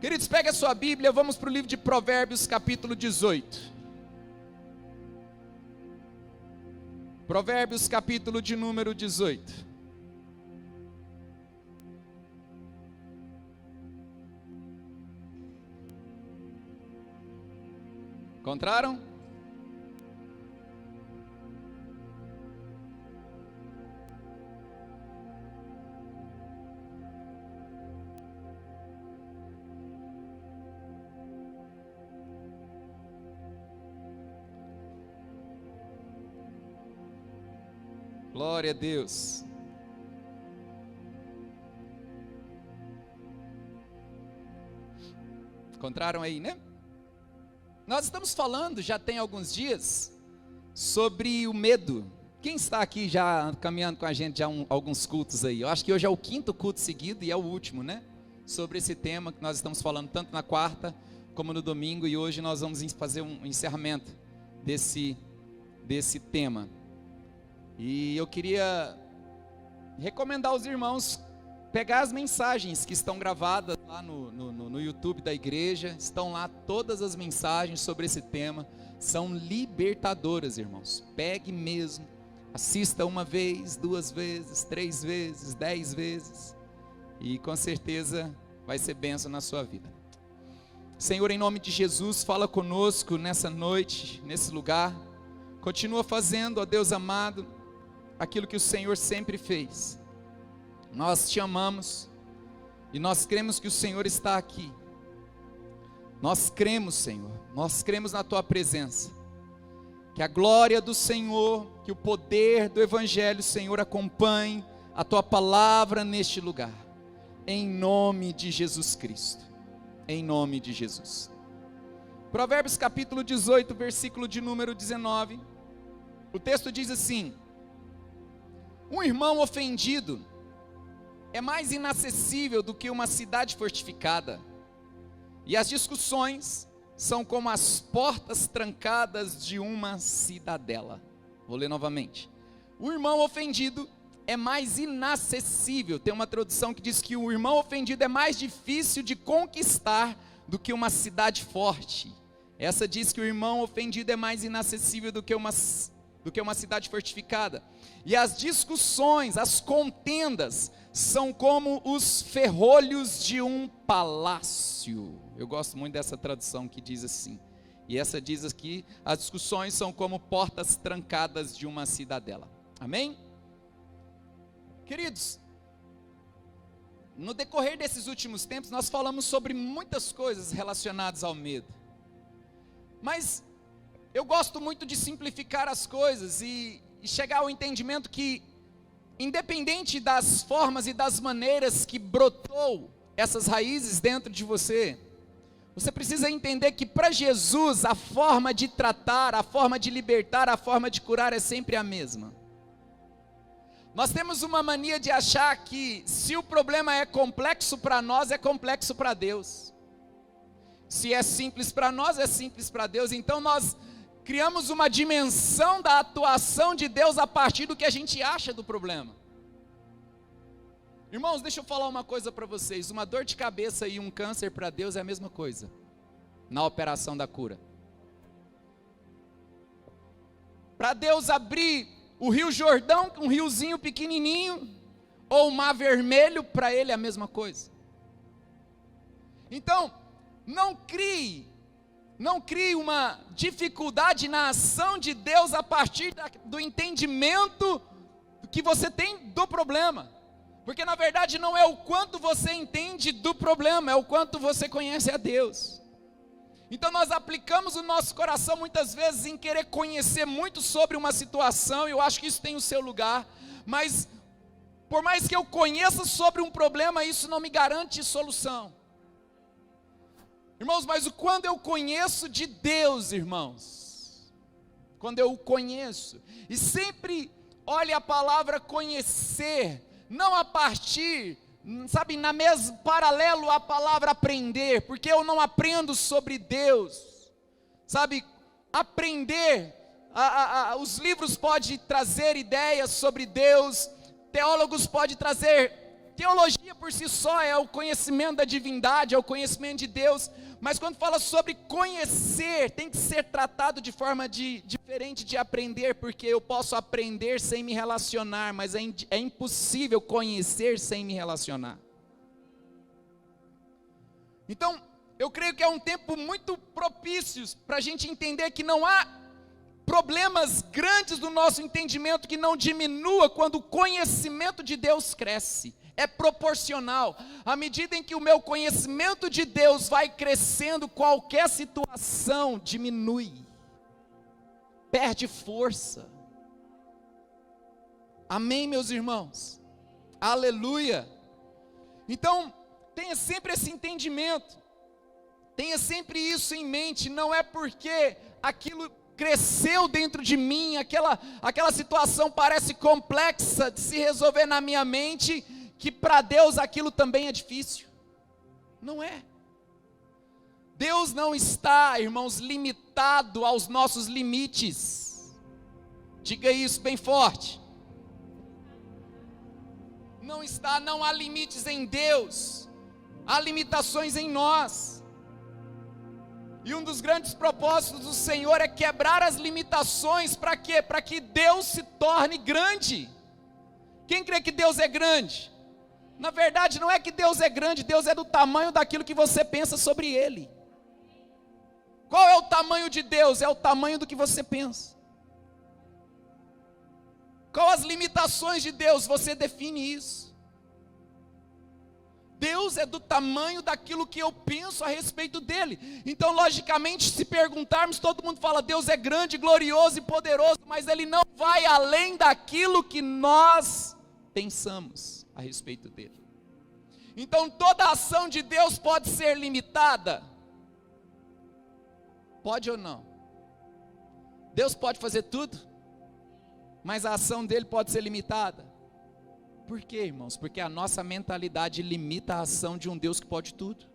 Queridos, pegue a sua Bíblia, vamos para o livro de Provérbios, capítulo 18. Provérbios, capítulo de número 18. Encontraram? Glória a Deus. Encontraram aí, né? Nós estamos falando, já tem alguns dias, sobre o medo. Quem está aqui já caminhando com a gente já alguns cultos aí? Eu acho que hoje é o 5º culto seguido e é o último, né? Sobre esse tema que nós estamos falando tanto na quarta como no domingo, e hoje nós vamos fazer um encerramento desse tema. E eu queria recomendar aos irmãos pegar as mensagens que estão gravadas lá no YouTube da igreja. Estão lá todas as mensagens sobre esse tema. São libertadoras, irmãos. Pegue mesmo, assista 1 vez, 2 vezes, 3 vezes, 10 vezes, e com certeza vai ser bênção na sua vida. Senhor, em nome de Jesus, fala conosco nessa noite, nesse lugar. Continua fazendo, ó Deus amado, aquilo que o Senhor sempre fez. Nós te amamos e nós cremos que o Senhor está aqui. Nós cremos, Senhor, nós cremos na tua presença. Que a glória do Senhor, que o poder do Evangelho, Senhor, acompanhe a tua palavra neste lugar. Em nome de Jesus Cristo. Em nome de Jesus. Provérbios capítulo 18, versículo de número 19. O texto diz assim: um irmão ofendido é mais inacessível do que uma cidade fortificada, e as discussões são como as portas trancadas de uma cidadela. Vou ler novamente. O irmão ofendido é mais inacessível. Tem uma tradução que diz que o irmão ofendido é mais difícil de conquistar do que uma cidade forte. Essa diz que o irmão ofendido é mais inacessível do que uma cidade fortificada. E as discussões, as contendas, são como os ferrolhos de um palácio. Eu gosto muito dessa tradução que diz assim. E essa diz aqui: as discussões são como portas trancadas de uma cidadela. Amém? Queridos, no decorrer desses últimos tempos, nós falamos sobre muitas coisas relacionadas ao medo. Mas eu gosto muito de simplificar as coisas e chegar ao entendimento que, independente das formas e das maneiras que brotou essas raízes dentro de você, você precisa entender que para Jesus a forma de tratar, a forma de libertar, a forma de curar é sempre a mesma. Nós temos uma mania de achar que se o problema é complexo para nós, é complexo para Deus. Se é simples para nós, é simples para Deus. Então nós criamos uma dimensão da atuação de Deus a partir do que a gente acha do problema. Irmãos, deixa eu falar uma coisa para vocês. Uma dor de cabeça e um câncer para Deus é a mesma coisa na operação da cura. Para Deus abrir o Rio Jordão, um riozinho pequenininho, ou o Mar Vermelho, para Ele é a mesma coisa. Então, não crie uma dificuldade na ação de Deus a partir do entendimento que você tem do problema. Porque na verdade não é o quanto você entende do problema, é o quanto você conhece a Deus. Então nós aplicamos o nosso coração muitas vezes em querer conhecer muito sobre uma situação, e eu acho que isso tem o seu lugar, mas por mais que eu conheça sobre um problema, isso não me garante solução. Irmãos, mas quando eu conheço de Deus, irmãos, quando eu o conheço, e sempre olhe a palavra conhecer, não a partir, sabe, paralelo à palavra aprender, porque eu não aprendo sobre Deus, sabe, aprender, os livros podem trazer ideias sobre Deus, teólogos podem trazer teologia por si só é o conhecimento da divindade, é o conhecimento de Deus, mas quando fala sobre conhecer, tem que ser tratado de forma diferente de aprender, porque eu posso aprender sem me relacionar, mas é impossível conhecer sem me relacionar. Então, eu creio que é um tempo muito propício para a gente entender que não há problemas grandes do nosso entendimento que não diminua quando o conhecimento de Deus cresce. É proporcional. À medida em que o meu conhecimento de Deus vai crescendo, qualquer situação diminui, perde força. Amém, meus irmãos? Aleluia! Então, tenha sempre esse entendimento, tenha sempre isso em mente. Não é porque aquilo cresceu dentro de mim, aquela situação parece complexa de se resolver na minha mente, que para Deus aquilo também é difícil. Não é. Deus não está, irmãos, limitado aos nossos limites. Diga isso bem forte. Não está, não há limites em Deus, há limitações em nós. E um dos grandes propósitos do Senhor é quebrar as limitações. Para quê? Para que Deus se torne grande. Quem crê que Deus é grande? Na verdade não é que Deus é grande, Deus é do tamanho daquilo que você pensa sobre Ele. Qual é o tamanho de Deus? É o tamanho do que você pensa. Qual as limitações de Deus? Você define isso. Deus é do tamanho daquilo que eu penso a respeito dele. Então, logicamente, se perguntarmos, todo mundo fala, Deus é grande, glorioso e poderoso, mas ele não vai além daquilo que nós pensamos a respeito dele. Então, toda a ação de Deus pode ser limitada? Pode ou não? Deus pode fazer tudo, mas a ação dele pode ser limitada. Por quê, irmãos? Porque a nossa mentalidade limita a ação de um Deus que pode tudo.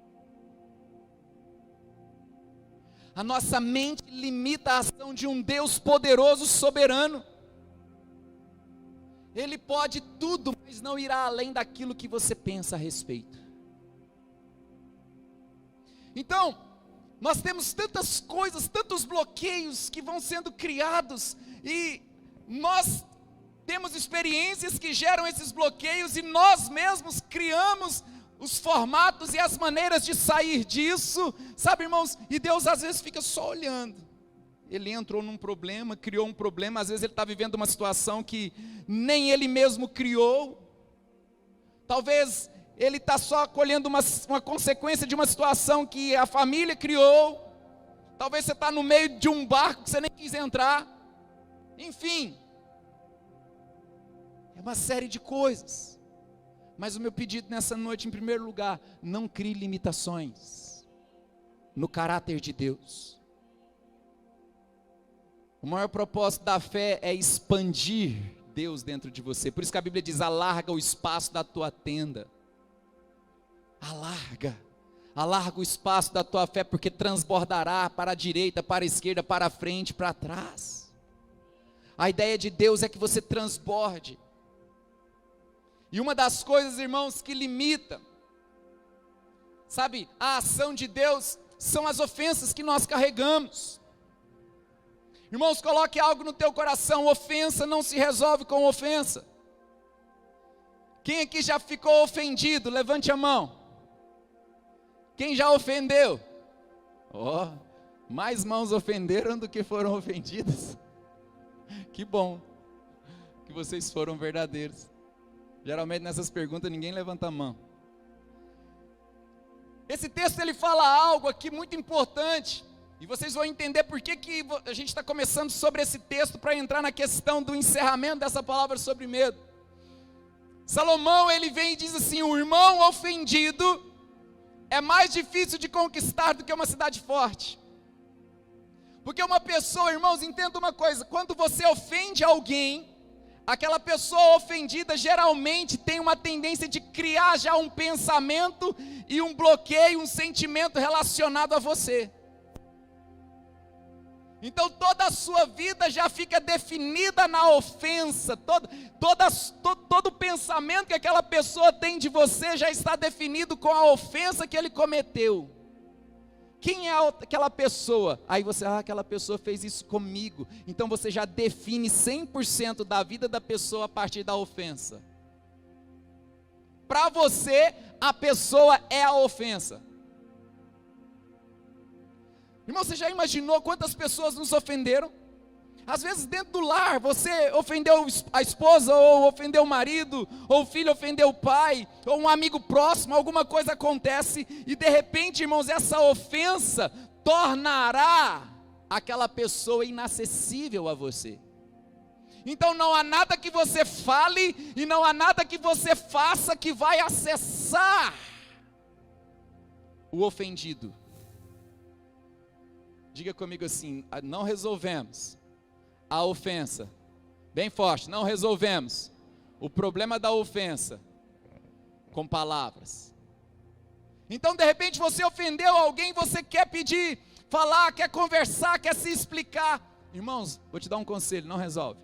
A nossa mente limita a ação de um Deus poderoso, soberano. Ele pode tudo, mas não irá além daquilo que você pensa a respeito. Então, nós temos tantas coisas, tantos bloqueios que vão sendo criados, e nós temos experiências que geram esses bloqueios, e nós mesmos criamos os formatos e as maneiras de sair disso, sabe, irmãos? E Deus às vezes fica só olhando. Ele entrou num problema, criou um problema, às vezes ele está vivendo uma situação que nem ele mesmo criou. Talvez ele está só colhendo uma consequência de uma situação que a família criou. Talvez você está no meio de um barco que você nem quis entrar. Enfim, é uma série de coisas. Mas o meu pedido nessa noite, em primeiro lugar, não crie limitações no caráter de Deus. O maior propósito da fé é expandir Deus dentro de você. Por isso que a Bíblia diz, alarga o espaço da tua tenda. Alarga o espaço da tua fé, porque transbordará para a direita, para a esquerda, para a frente, para trás. A ideia de Deus é que você transborde. E uma das coisas, irmãos, que limita, sabe, a ação de Deus, são as ofensas que nós carregamos. Irmãos, coloque algo no teu coração, ofensa não se resolve com ofensa. Quem aqui já ficou ofendido? Levante a mão. Quem já ofendeu? Mais mãos ofenderam do que foram ofendidas. Que bom que vocês foram verdadeiros. Geralmente nessas perguntas ninguém levanta a mão. Esse texto ele fala algo aqui muito importante. E vocês vão entender por que a gente está começando sobre esse texto, para entrar na questão do encerramento dessa palavra sobre medo. Salomão, ele vem e diz assim, o irmão ofendido é mais difícil de conquistar do que uma cidade forte. Porque uma pessoa, irmãos, entenda uma coisa, quando você ofende alguém, aquela pessoa ofendida geralmente tem uma tendência de criar já um pensamento e um bloqueio, um sentimento relacionado a você. Então toda a sua vida já fica definida na ofensa, todo pensamento que aquela pessoa tem de você já está definido com a ofensa que ele cometeu. Quem é aquela pessoa? Aí você, aquela pessoa fez isso comigo. Então você já define 100% da vida da pessoa a partir da ofensa. Para você, a pessoa é a ofensa. Irmão, você já imaginou quantas pessoas nos ofenderam? Às vezes dentro do lar, você ofendeu a esposa, ou ofendeu o marido, ou o filho ofendeu o pai, ou um amigo próximo, alguma coisa acontece, e de repente, irmãos, essa ofensa tornará aquela pessoa inacessível a você. Então não há nada que você fale, e não há nada que você faça que vai acessar o ofendido. Diga comigo assim: não resolvemos a ofensa, bem forte, não resolvemos o problema da ofensa com palavras. Então de repente você ofendeu alguém, você quer pedir, falar, quer conversar, quer se explicar. Irmãos, vou te dar um conselho: não resolve,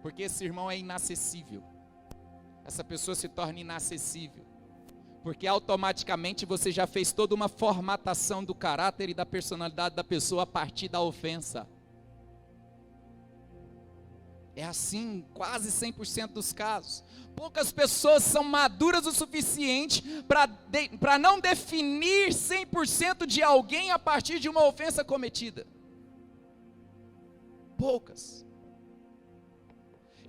porque esse irmão é inacessível, essa pessoa se torna inacessível, porque automaticamente você já fez toda uma formatação do caráter e da personalidade da pessoa a partir da ofensa. É assim, quase 100% dos casos. Poucas pessoas são maduras o suficiente para não definir 100% de alguém a partir de uma ofensa cometida. Poucas.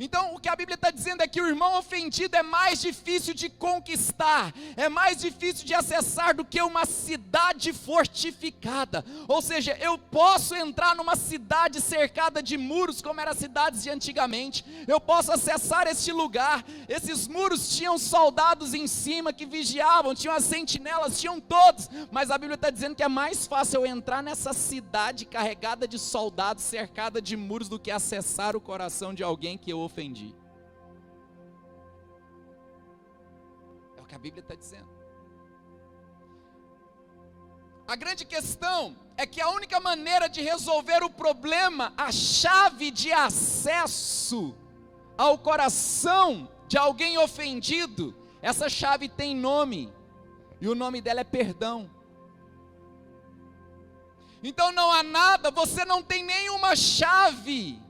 Então o que a Bíblia está dizendo é que o irmão ofendido é mais difícil de conquistar, é mais difícil de acessar do que uma cidade fortificada. Ou seja, eu posso entrar numa cidade cercada de muros, como eram as cidades de antigamente, eu posso acessar este lugar. Esses muros tinham soldados em cima que vigiavam, tinham as sentinelas, tinham todos, mas a Bíblia está dizendo que é mais fácil eu entrar nessa cidade carregada de soldados, cercada de muros, do que acessar o coração de alguém que eu ofendi. É o que a Bíblia está dizendo. A grande questão é que a única maneira de resolver o problema, a chave de acesso ao coração de alguém ofendido, essa chave tem nome, e o nome dela é perdão. Então não há nada, você não tem nenhuma chave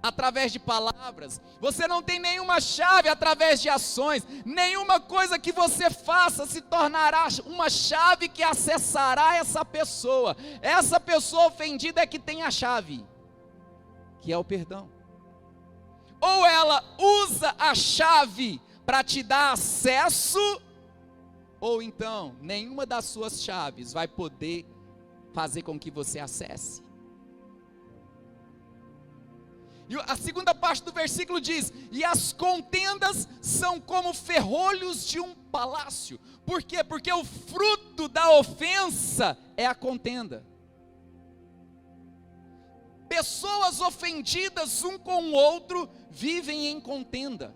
através de palavras, você não tem nenhuma chave através de ações, nenhuma coisa que você faça se tornará uma chave que acessará essa pessoa ofendida é que tem a chave, que é o perdão. Ou ela usa a chave para te dar acesso, ou então nenhuma das suas chaves vai poder fazer com que você acesse. E a segunda parte do versículo diz: e as contendas são como ferrolhos de um palácio. Por quê? Porque o fruto da ofensa é a contenda. Pessoas ofendidas um com o outro vivem em contenda.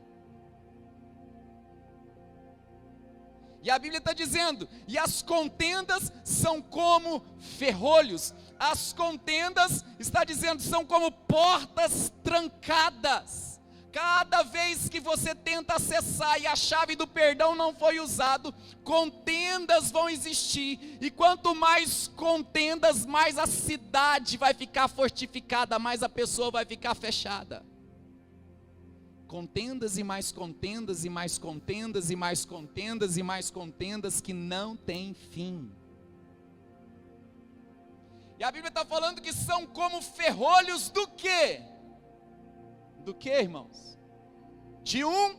E a Bíblia está dizendo: e as contendas são como ferrolhos. As contendas, está dizendo, são como portas trancadas. Cada vez que você tenta acessar e a chave do perdão não foi usado, contendas vão existir. E quanto mais contendas, mais a cidade vai ficar fortificada, mais a pessoa vai ficar fechada. Contendas e mais contendas e mais contendas e mais contendas e mais contendas que não tem fim. E a Bíblia está falando que são como ferrolhos do quê? Do que, irmãos? De um?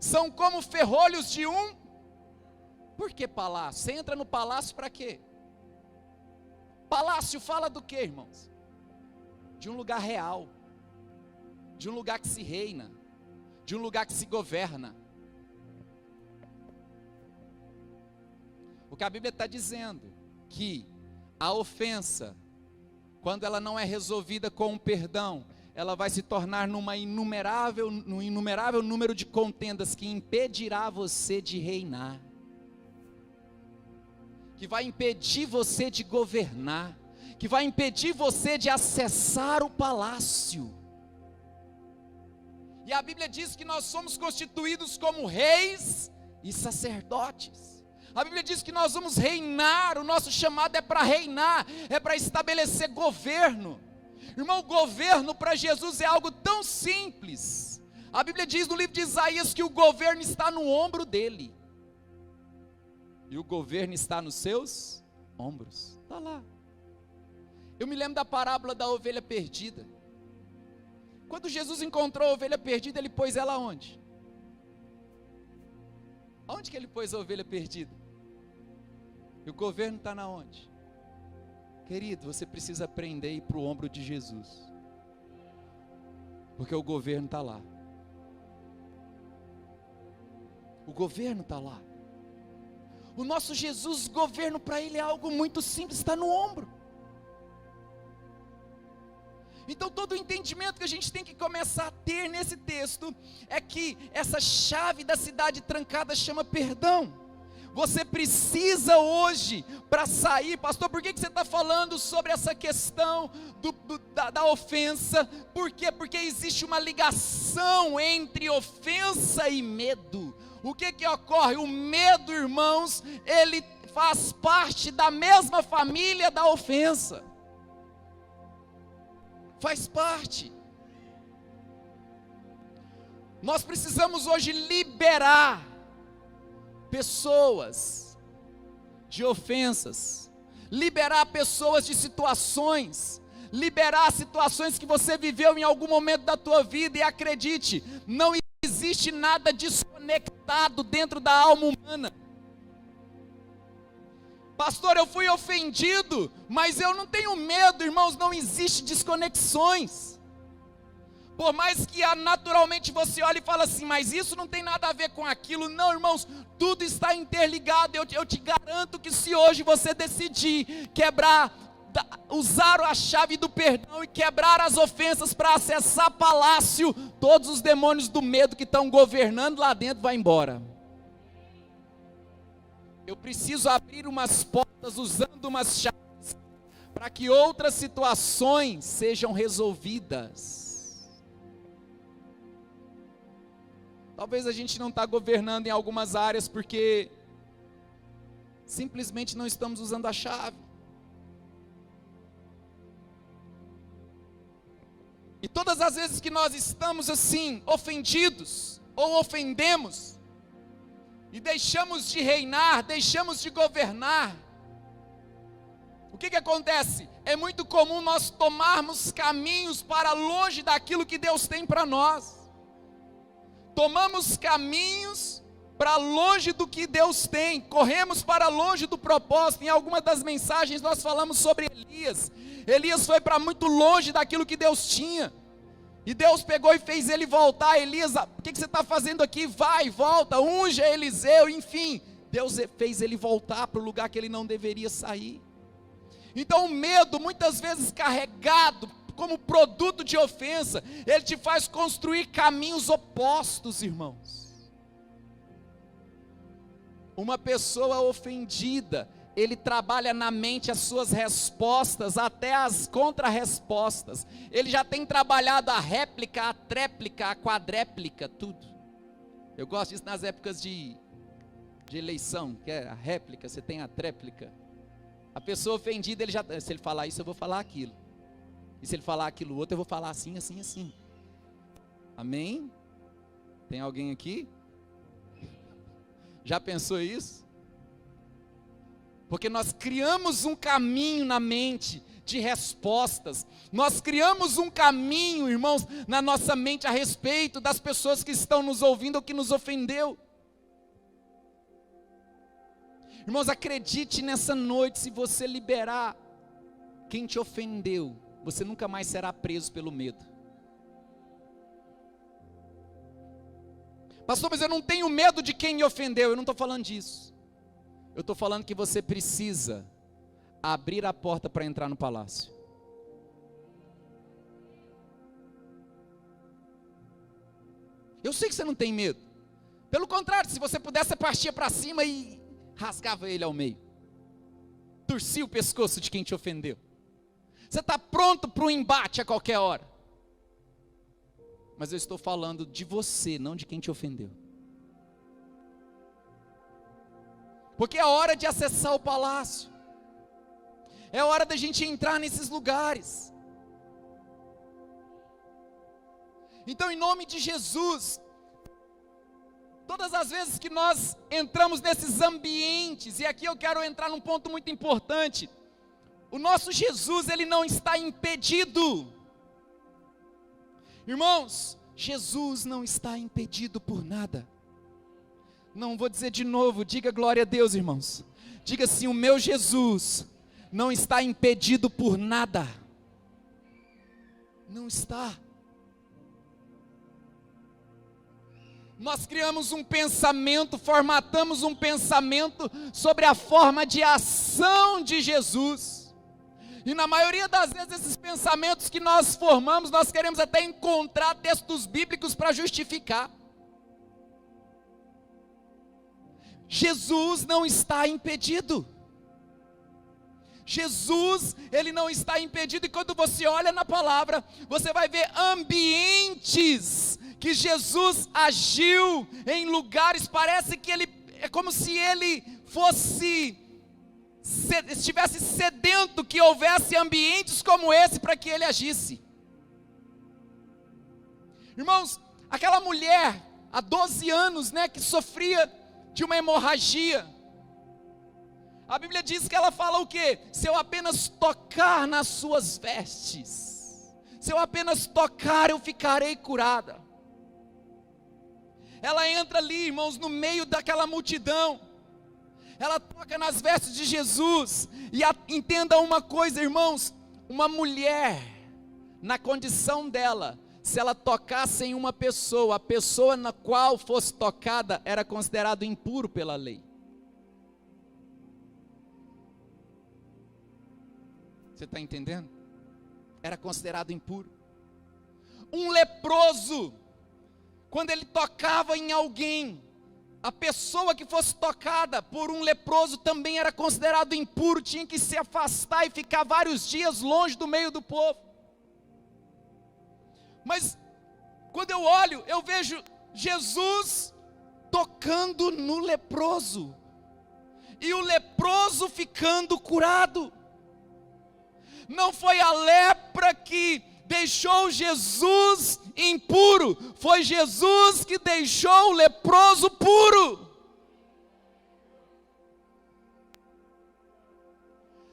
São como ferrolhos de um? Por que palácio? Você entra no palácio para quê? Palácio fala do que, irmãos? De um lugar real, de um lugar que se reina, de um lugar que se governa. O que a Bíblia está dizendo, que a ofensa, quando ela não é resolvida com o perdão, ela vai se tornar num inumerável número de contendas que impedirá você de reinar, que vai impedir você de governar. que vai impedir você de acessar o palácio. E a Bíblia diz que nós somos constituídos como reis e sacerdotes. A Bíblia diz que nós vamos reinar, o nosso chamado é para reinar, é para estabelecer governo. Irmão, governo para Jesus é algo tão simples. A Bíblia diz no livro de Isaías que o governo está no ombro dele. E o governo está nos seus ombros. Está lá. Eu me lembro da parábola da ovelha perdida. Quando Jesus encontrou a ovelha perdida, ele pôs ela onde? Onde que ele pôs a ovelha perdida? E o governo está na onde? Querido, você precisa aprender a ir para o ombro de Jesus. Porque o governo está lá. O governo está lá. O nosso Jesus, o governo para ele é algo muito simples, está no ombro. Então todo o entendimento que a gente tem que começar a ter nesse texto é que essa chave da cidade trancada chama perdão. Você precisa hoje, para sair, pastor, por que você está falando sobre essa questão da ofensa? Por quê? Porque existe uma ligação entre ofensa e medo. O que ocorre? O medo, irmãos, ele faz parte da mesma família da ofensa. Faz parte. Nós precisamos hoje liberar pessoas de ofensas, liberar pessoas de situações, liberar situações que você viveu em algum momento da tua vida, e acredite, não existe nada desconectado dentro da alma humana. Pastor, eu fui ofendido, mas eu não tenho medo, irmãos, não existe desconexões. Por mais que naturalmente você olhe e fala assim, mas isso não tem nada a ver com aquilo. Não, irmãos, tudo está interligado. Eu te garanto que se hoje você decidir quebrar, usar a chave do perdão e quebrar as ofensas para acessar palácio, todos os demônios do medo que estão governando lá dentro vão embora. Eu preciso abrir umas portas usando umas chaves para que outras situações sejam resolvidas. Talvez a gente não está governando em algumas áreas porque simplesmente não estamos usando a chave. E todas as vezes que nós estamos assim, ofendidos ou ofendemos, e deixamos de reinar, deixamos de governar, o que acontece? É muito comum nós tomarmos caminhos para longe daquilo que Deus tem para nós. Tomamos caminhos para longe do que Deus tem, corremos para longe do propósito. Em alguma das mensagens nós falamos sobre Elias. Elias foi para muito longe daquilo que Deus tinha, e Deus pegou e fez ele voltar. Elias, o que você está fazendo aqui? Vai, volta, unge Eliseu, enfim. Deus fez ele voltar para o lugar que ele não deveria sair. Então o medo, muitas vezes carregado como produto de ofensa, ele te faz construir caminhos opostos, irmãos. Uma pessoa ofendida, ele trabalha na mente as suas respostas, até as contra-respostas. Ele já tem trabalhado a réplica, a tréplica, a quadréplica, tudo. Eu gosto disso nas épocas de eleição, que é a réplica, você tem a tréplica. A pessoa ofendida, ele já, se ele falar isso, eu vou falar aquilo. E se ele falar aquilo outro, eu vou falar assim, assim, assim. Amém? Tem alguém aqui? Já pensou isso? Porque nós criamos um caminho na mente de respostas. Nós criamos um caminho, irmãos, na nossa mente a respeito das pessoas que estão nos ouvindo ou que nos ofendeu. Irmãos, acredite nessa noite, se você liberar quem te ofendeu, você nunca mais será preso pelo medo. Pastor, mas eu não tenho medo de quem me ofendeu. Eu não estou falando disso. Eu estou falando que você precisa abrir a porta para entrar no palácio. Eu sei que você não tem medo. Pelo contrário, se você pudesse, você partia para cima e rasgava ele ao meio. Torcia o pescoço de quem te ofendeu. Você está pronto para o embate a qualquer hora. Mas eu estou falando de você, não de quem te ofendeu. Porque é hora de acessar o palácio. É hora da gente entrar nesses lugares. Então, em nome de Jesus, todas as vezes que nós entramos nesses ambientes, e aqui eu quero entrar num ponto muito importante, o nosso Jesus, ele não está impedido. Irmãos, Jesus não está impedido por nada. Não vou dizer de novo, diga glória a Deus, irmãos. Diga assim: o meu Jesus não está impedido por nada. Não está. Nós criamos um pensamento, formatamos um pensamento sobre a forma de ação de Jesus. E na maioria das vezes esses pensamentos que nós formamos, nós queremos até encontrar textos bíblicos para justificar. Jesus não está impedido. Jesus, ele não está impedido, e quando você olha na palavra, você vai ver ambientes que Jesus agiu em lugares, parece que ele, é como se ele estivesse sedento que houvesse ambientes como esse para que ele agisse. Irmãos, aquela mulher, há 12 anos, que sofria de uma hemorragia, a Bíblia diz que ela fala o quê? Se eu apenas tocar nas suas vestes, se eu apenas tocar, eu ficarei curada. Ela entra ali, irmãos, no meio daquela multidão, ela toca nas vestes de Jesus, e entenda uma coisa, irmãos, uma mulher, na condição dela, se ela tocasse em uma pessoa, a pessoa na qual fosse tocada, era considerado impuro pela lei. Você está entendendo? Era considerado impuro. Um leproso, quando ele tocava em alguém, a pessoa que fosse tocada por um leproso também era considerado impuro, tinha que se afastar e ficar vários dias longe do meio do povo. Mas quando eu olho, eu vejo Jesus tocando no leproso, e o leproso ficando curado. Não foi a lepra que deixou Jesus impuro, foi Jesus que deixou o leproso puro.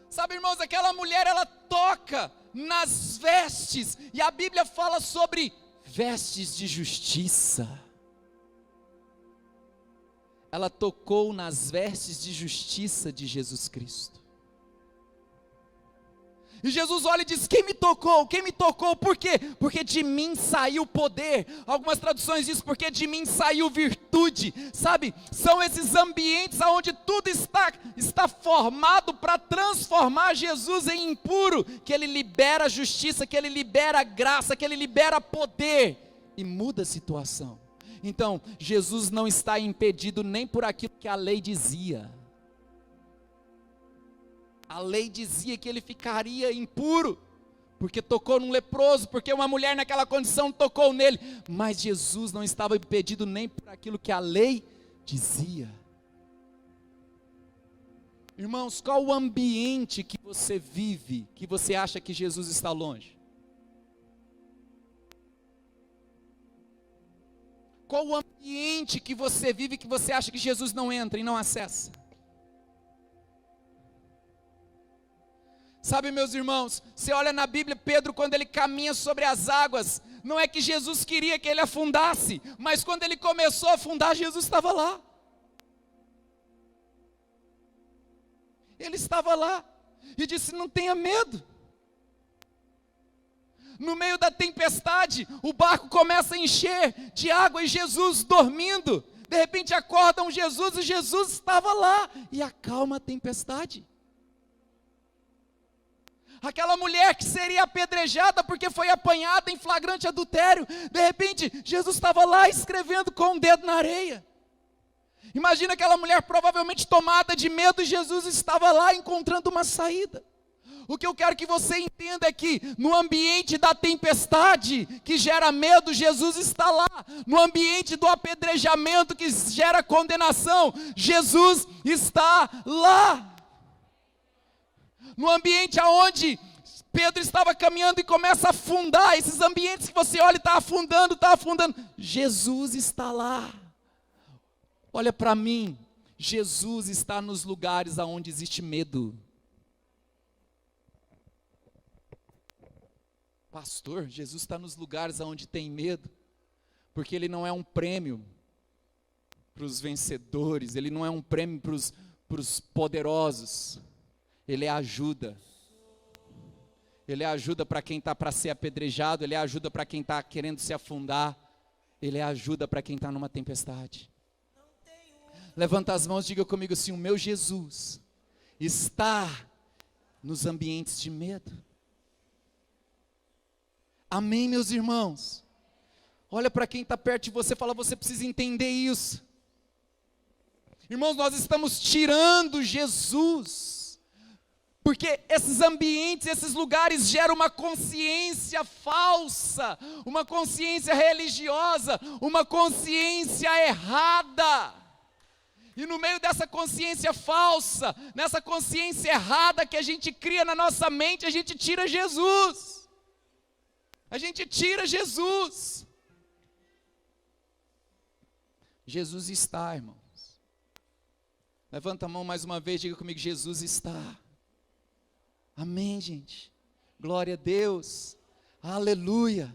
Sabe, irmãos, aquela mulher, ela toca nas vestes, e a Bíblia fala sobre vestes de justiça. Ela tocou nas vestes de justiça de Jesus Cristo. E Jesus olha e diz: quem me tocou? Quem me tocou? Por quê? Porque de mim saiu poder. Algumas traduções dizem: porque de mim saiu virtude. Sabe, são esses ambientes onde tudo está formado para transformar Jesus em impuro, que ele libera justiça, que ele libera graça, que ele libera poder, e muda a situação. Então, Jesus não está impedido nem por aquilo que a lei dizia. A lei dizia que ele ficaria impuro, porque tocou num leproso, porque uma mulher naquela condição tocou nele. Mas Jesus não estava impedido nem por aquilo que a lei dizia. Irmãos, qual o ambiente que você vive, que você acha que Jesus está longe? Qual o ambiente que você vive, que você acha que Jesus não entra e não acessa? Sabe, meus irmãos, você olha na Bíblia, Pedro, quando ele caminha sobre as águas, não é que Jesus queria que ele afundasse, mas quando ele começou a afundar, Jesus estava lá. Ele estava lá, e disse: não tenha medo. No meio da tempestade, o barco começa a encher de água, e Jesus dormindo, de repente acordam Jesus, e Jesus estava lá, e acalma a tempestade. Aquela mulher que seria apedrejada porque foi apanhada em flagrante adultério, de repente Jesus estava lá escrevendo com um dedo na areia. Imagina aquela mulher provavelmente tomada de medo, e Jesus estava lá encontrando uma saída. O que eu quero que você entenda é que no ambiente da tempestade que gera medo, Jesus está lá. No ambiente do apedrejamento que gera condenação, Jesus está lá. No ambiente aonde Pedro estava caminhando e começa a afundar, esses ambientes que você olha e está afundando, Jesus está lá. Olha para mim, Jesus está nos lugares aonde existe medo. Pastor, Jesus está nos lugares onde tem medo, porque Ele não é um prêmio para os vencedores, Ele não é um prêmio para os poderosos, Ele é ajuda. Ele é ajuda para quem está para ser apedrejado, Ele é ajuda para quem está querendo se afundar, Ele é ajuda para quem está numa tempestade. Levanta as mãos e diga comigo assim: o meu Jesus está nos ambientes de medo. Amém, meus irmãos? Olha para quem está perto de você e fala: você precisa entender isso. Irmãos, nós estamos tirando Jesus, porque esses ambientes, esses lugares geram uma consciência falsa, uma consciência religiosa, uma consciência errada. E no meio dessa consciência falsa, nessa consciência errada que a gente cria na nossa mente, a gente tira Jesus. A gente tira Jesus. Jesus está, irmãos. Levanta a mão mais uma vez, diga comigo: Jesus está. Amém, gente. Glória a Deus. Aleluia.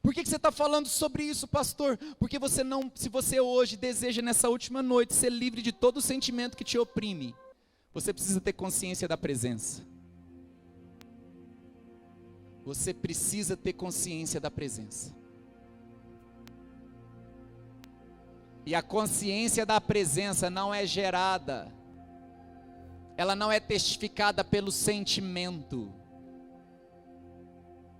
Por que você está falando sobre isso, pastor? Porque se você hoje deseja nessa última noite ser livre de todo sentimento que te oprime, você precisa ter consciência da presença. Você precisa ter consciência da presença. E a consciência da presença não é gerada, ela não é testificada pelo sentimento.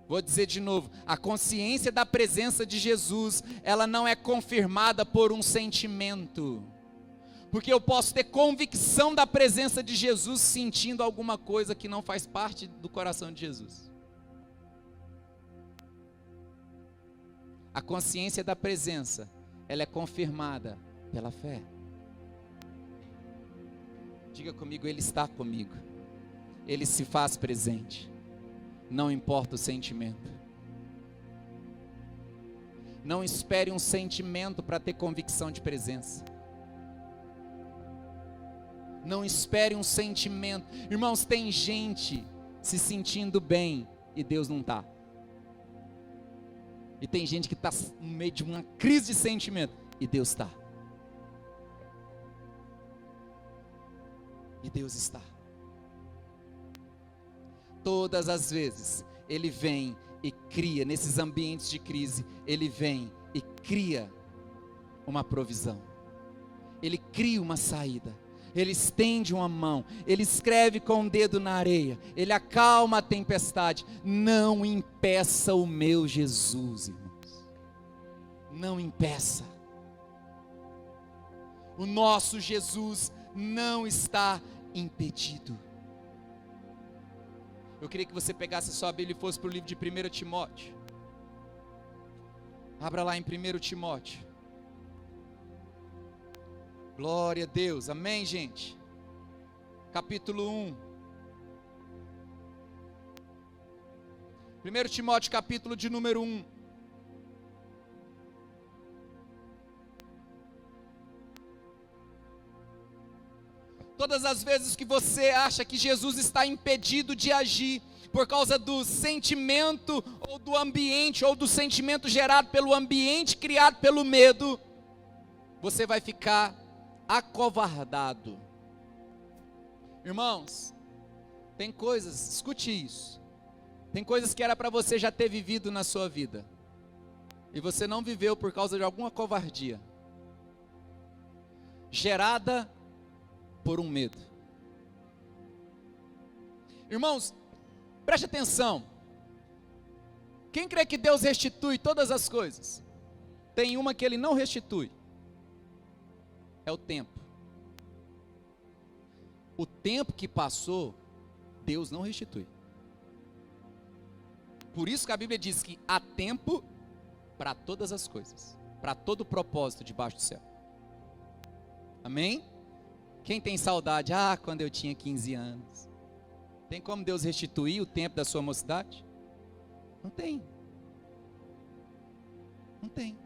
Vou dizer de novo: a consciência da presença de Jesus, ela não é confirmada por um sentimento. Porque eu posso ter convicção da presença de Jesus sentindo alguma coisa que não faz parte do coração de Jesus. A consciência da presença, ela é confirmada pela fé. Diga comigo: Ele está comigo. Ele se faz presente. Não importa o sentimento. Não espere um sentimento para ter convicção de presença. Não espere um sentimento. Irmãos, tem gente se sentindo bem e Deus não está. E tem gente que está no meio de uma crise de sentimento e Deus está. E Deus está. Todas as vezes Ele vem e cria, nesses ambientes de crise, Ele vem e cria uma provisão. Ele cria uma saída. Ele estende uma mão, Ele escreve com o dedo na areia, Ele acalma a tempestade. Não impeça o meu Jesus, irmãos. Não impeça. O nosso Jesus não está impedido. Eu queria que você pegasse a sua Bíblia e fosse para o livro de 1 Timóteo. Abra lá em 1 Timóteo. Glória a Deus, amém, gente? Capítulo 1. 1 Timóteo, capítulo de número 1. Todas as vezes que você acha que Jesus está impedido de agir por causa do sentimento ou do ambiente, ou do sentimento gerado pelo ambiente criado pelo medo, você vai ficar acovardado. Irmãos, tem coisas, escute isso, tem coisas que era para você já ter vivido na sua vida, e você não viveu por causa de alguma covardia, gerada por um medo. Irmãos, preste atenção, quem crê que Deus restitui todas as coisas? Tem uma que Ele não restitui, é o tempo. O tempo que passou, Deus não restitui. Por isso que a Bíblia diz que há tempo para todas as coisas, para todo propósito debaixo do céu. Amém? Quem tem saudade? Quando eu tinha 15 anos. Tem como Deus restituir o tempo da sua mocidade? Não tem. Não tem.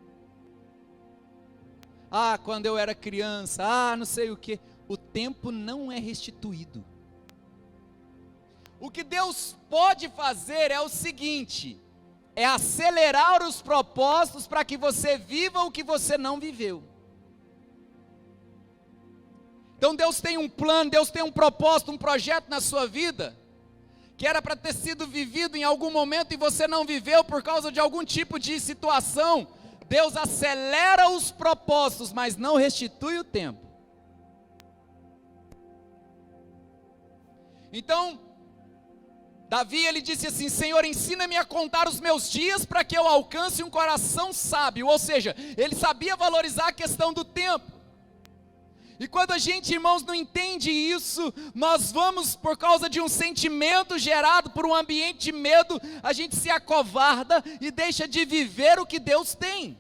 Quando eu era criança, não sei o que. O tempo não é restituído. O que Deus pode fazer é o seguinte: é acelerar os propósitos para que você viva o que você não viveu. Então Deus tem um plano, Deus tem um propósito, um projeto na sua vida, que era para ter sido vivido em algum momento e você não viveu por causa de algum tipo de situação. Deus acelera os propósitos, mas não restitui o tempo. Então, Davi, ele disse assim: Senhor, ensina-me a contar os meus dias para que eu alcance um coração sábio. Ou seja, ele sabia valorizar a questão do tempo. E quando a gente, irmãos, não entende isso, nós vamos, por causa de um sentimento gerado por um ambiente de medo, a gente se acovarda e deixa de viver o que Deus tem.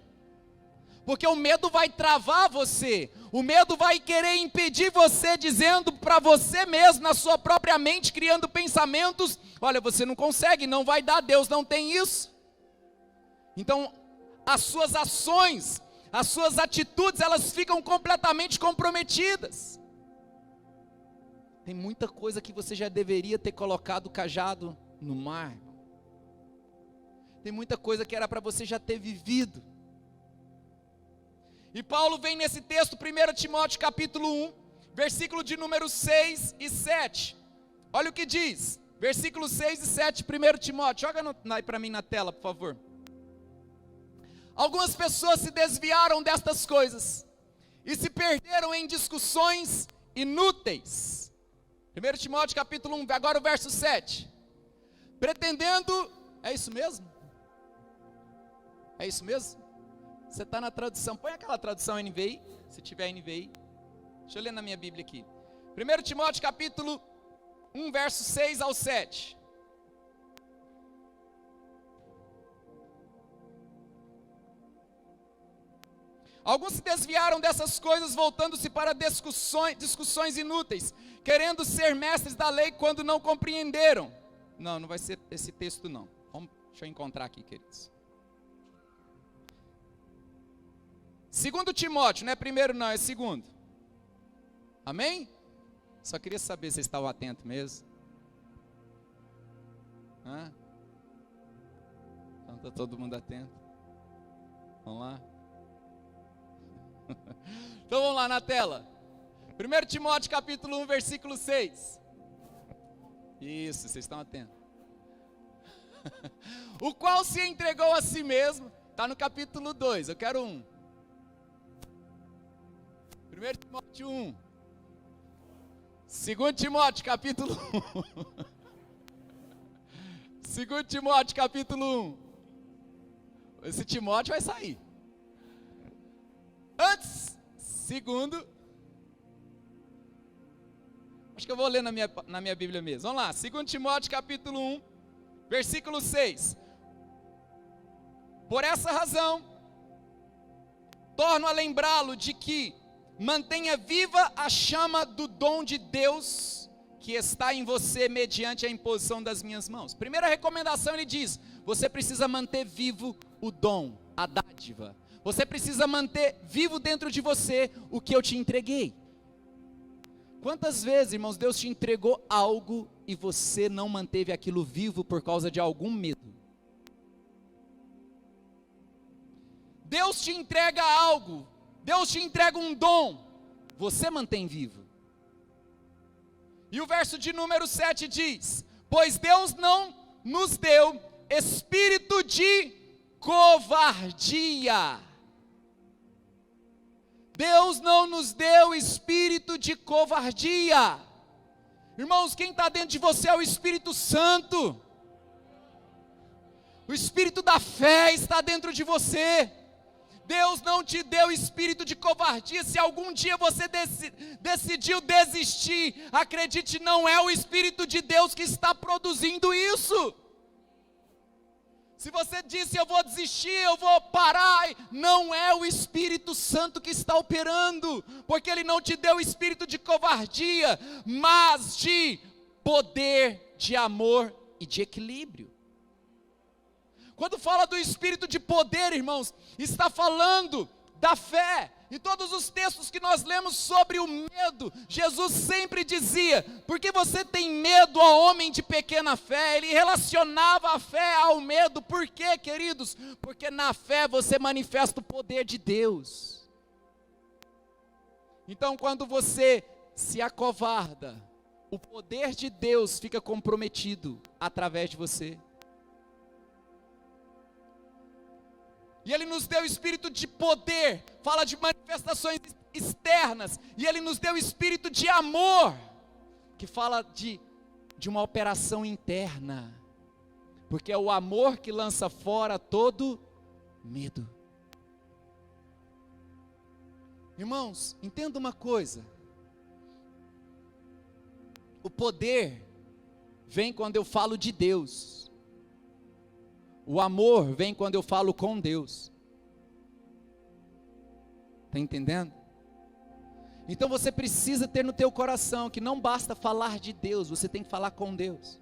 Porque o medo vai travar você, o medo vai querer impedir você, dizendo para você mesmo, na sua própria mente, criando pensamentos: olha, você não consegue, não vai dar, Deus não tem isso. Então, as suas ações, as suas atitudes, elas ficam completamente comprometidas. Tem muita coisa que você já deveria ter colocado o cajado no mar. Tem muita coisa que era para você já ter vivido. E Paulo vem nesse texto, 1 Timóteo capítulo 1, versículo de número 6 e 7. Olha o que diz, versículos 6 e 7, 1 Timóteo, joga aí para mim na tela, por favor. Algumas pessoas se desviaram destas coisas e se perderam em discussões inúteis. 1 Timóteo capítulo 1, agora o verso 7. Pretendendo, é isso mesmo? É isso mesmo? Você está na tradução, põe aquela tradução NVI, se tiver NVI. Deixa eu ler na minha Bíblia aqui. 1 Timóteo capítulo 1, verso 6 ao 7. Alguns se desviaram dessas coisas, voltando-se para discussões inúteis, querendo ser mestres da lei quando não compreenderam. Não vai ser esse texto não. Deixa eu encontrar aqui, queridos. 2 Timóteo, não é primeiro não, é segundo. Amém? Só queria saber se vocês estavam atentos mesmo. Então está todo mundo atento. Vamos lá. Então vamos lá na tela. 1 Timóteo capítulo 1, versículo 6. Isso, vocês estão atentos. O qual se entregou a si mesmo. Está no capítulo 2, eu quero 1. 1 Timóteo 1. 2 Timóteo capítulo 1. 2 Timóteo capítulo 1. Esse Timóteo vai sair. Antes, segundo. Acho que eu vou ler na minha Bíblia mesmo. Vamos lá, 2 Timóteo capítulo 1, versículo 6. Por essa razão, torno a lembrá-lo de que mantenha viva a chama do dom de Deus que está em você mediante a imposição das minhas mãos. Primeira recomendação, ele diz: você precisa manter vivo o dom, a dádiva. Você precisa manter vivo dentro de você o que eu te entreguei. Quantas vezes, irmãos, Deus te entregou algo e você não manteve aquilo vivo por causa de algum medo? Deus te entrega algo, Deus te entrega um dom, você mantém vivo. E o verso de número 7 diz: pois Deus não nos deu espírito de covardia. Deus não nos deu espírito de covardia. Irmãos, quem está dentro de você é o Espírito Santo. O Espírito da fé está dentro de você. Deus não te deu espírito de covardia. Se algum dia você decidiu desistir, acredite, não é o Espírito de Deus que está produzindo isso. Se você disse eu vou desistir, eu vou parar, não é o Espírito Santo que está operando, porque Ele não te deu o espírito de covardia, mas de poder, de amor e de equilíbrio. Quando fala do espírito de poder, irmãos, está falando da fé. Em todos os textos que nós lemos sobre o medo, Jesus sempre dizia: por que você tem medo, ó homem de pequena fé? Ele relacionava a fé ao medo. Por quê, queridos? Porque na fé você manifesta o poder de Deus. Então, quando você se acovarda, o poder de Deus fica comprometido através de você. E Ele nos deu espírito de poder, fala de manifestações externas, e Ele nos deu espírito de amor, que fala de uma operação interna, porque é o amor que lança fora todo medo. Irmãos, entenda uma coisa, o poder vem quando eu falo de Deus. O amor vem quando eu falo com Deus. Está entendendo? Então você precisa ter no teu coração que não basta falar de Deus, você tem que falar com Deus.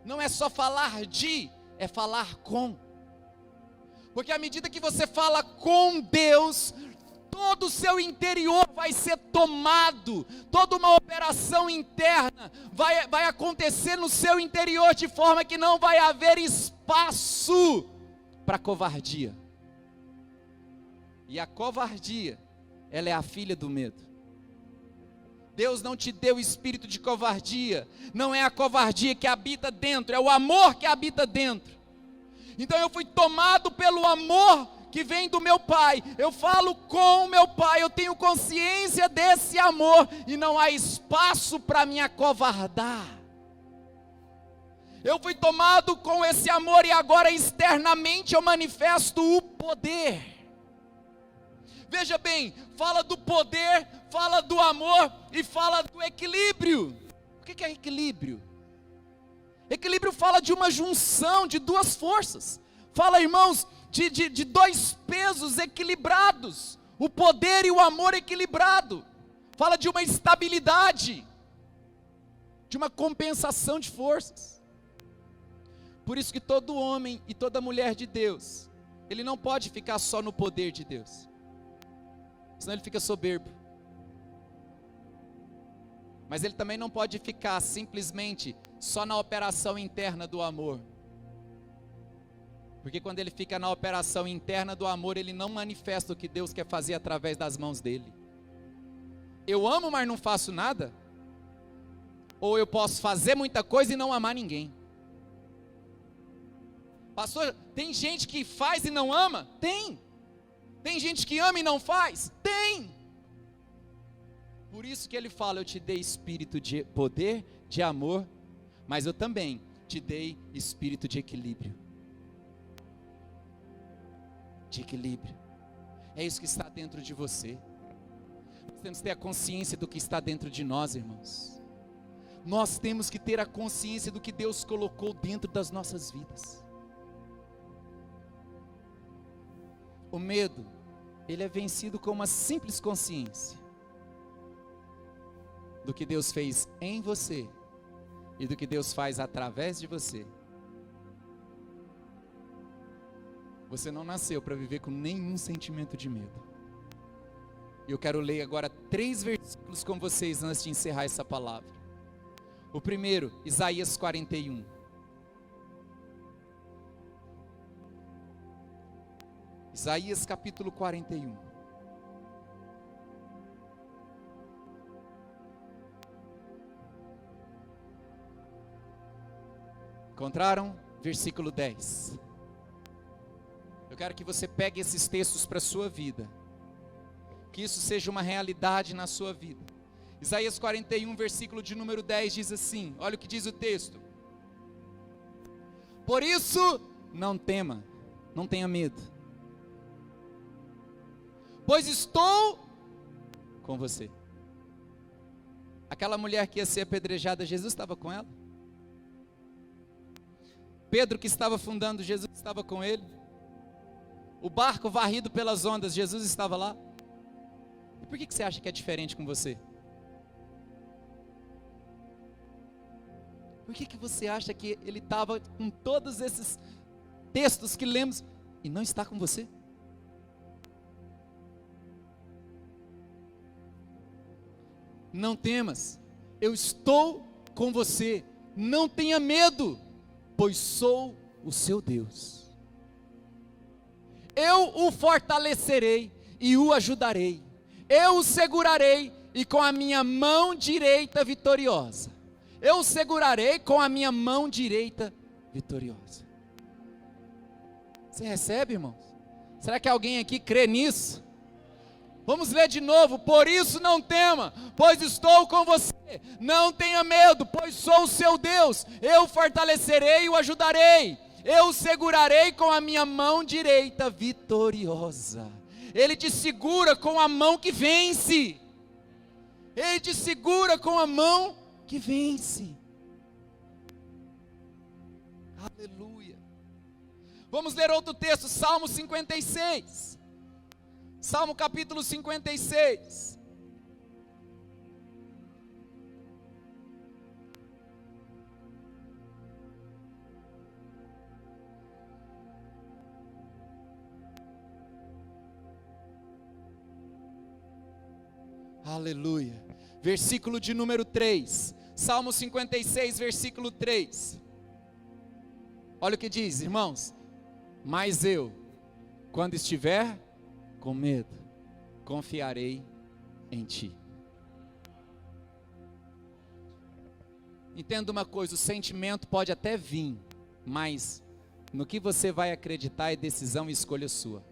Não é só falar de, é falar com. Porque à medida que você fala com Deus, todo o seu interior vai ser tomado, toda uma operação interna vai acontecer no seu interior, de forma que não vai haver espaço para covardia. E a covardia, ela é a filha do medo. Deus não te deu espírito de covardia, não é a covardia que habita dentro, é o amor que habita dentro. Então eu fui tomado pelo amor que vem do meu Pai, eu falo com o meu Pai, eu tenho consciência desse amor, e não há espaço para me acovardar. Eu fui tomado com esse amor, e agora externamente eu manifesto o poder. Veja bem, fala do poder, fala do amor e fala do equilíbrio. O que é equilíbrio? Equilíbrio fala de uma junção de duas forças. Fala, irmãos, de dois pesos equilibrados, o poder e o amor equilibrado. Fala de uma estabilidade, de uma compensação de forças. Por isso que todo homem e toda mulher de Deus, ele não pode ficar só no poder de Deus, senão ele fica soberbo. Mas ele também não pode ficar simplesmente só na operação interna do amor. Porque quando ele fica na operação interna do amor, ele não manifesta o que Deus quer fazer através das mãos dele. Eu amo, mas não faço nada? Ou eu posso fazer muita coisa e não amar ninguém? Pastor, tem gente que faz e não ama? Tem. Tem gente que ama e não faz? Tem. Por isso que ele fala: eu te dei espírito de poder, de amor, mas eu também te dei espírito de equilíbrio. De equilíbrio. É isso que está dentro de você. Nós temos que ter a consciência do que está dentro de nós, irmãos. Nós temos que ter a consciência do que Deus colocou dentro das nossas vidas. O medo, ele é vencido com uma simples consciência do que Deus fez em você e do que Deus faz através de você. Você não nasceu para viver com nenhum sentimento de medo. E eu quero ler agora 3 versículos com vocês antes de encerrar essa palavra. O primeiro, Isaías 41. Isaías capítulo 41. Encontraram? Versículo 10. Eu quero que você pegue esses textos para a sua vida, que isso seja uma realidade na sua vida. Isaías 41, versículo de número 10 diz assim, olha o que diz o texto: por isso não tema, não tenha medo, pois estou com você. Aquela mulher que ia ser apedrejada, Jesus estava com ela? Pedro que estava afundando, Jesus estava com ele. O barco varrido pelas ondas, Jesus estava lá. E por que você acha que é diferente com você? Por que você acha que ele estava com todos esses textos que lemos e não está com você? Não temas, eu estou com você. Não tenha medo, pois sou o seu Deus. Eu o fortalecerei e o ajudarei. Eu o segurarei e com a minha mão direita vitoriosa. Eu o segurarei com a minha mão direita vitoriosa. Você recebe, irmãos? Será que alguém aqui crê nisso? Vamos ler de novo. Por isso não tema, pois estou com você. Não tenha medo, pois sou o seu Deus. Eu o fortalecerei e o ajudarei. Eu o segurarei com a minha mão direita vitoriosa. Ele te segura com a mão que vence. Ele te segura com a mão que vence. Aleluia. Vamos ler outro texto, Salmo 56. Salmo capítulo 56. Aleluia. Versículo de número 3. Salmo 56, versículo 3. Olha o que diz, irmãos. Mas eu, quando estiver com medo, confiarei em ti. Entenda uma coisa, o sentimento pode até vir, mas no que você vai acreditar é decisão e escolha sua.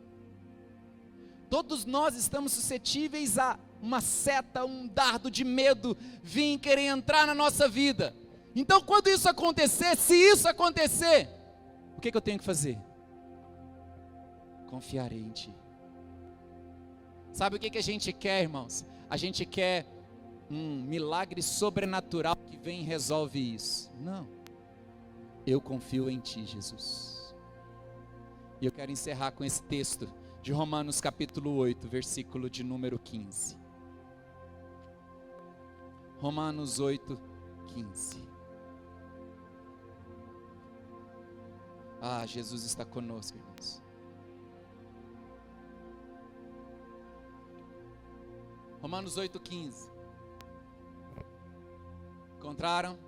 Todos nós estamos suscetíveis a uma seta, um dardo de medo vir querer entrar na nossa vida. Então quando isso acontecer, se isso acontecer, o que eu tenho que fazer? Confiarei em ti. Sabe o que a gente quer, irmãos? A gente quer um milagre sobrenatural que vem e resolve isso. Não. Eu confio em ti, Jesus. E eu quero encerrar com esse texto de Romanos capítulo 8, versículo de número 15. Romanos 8, 15. Ah, Jesus está conosco, irmãos. Romanos 8,15. Encontraram?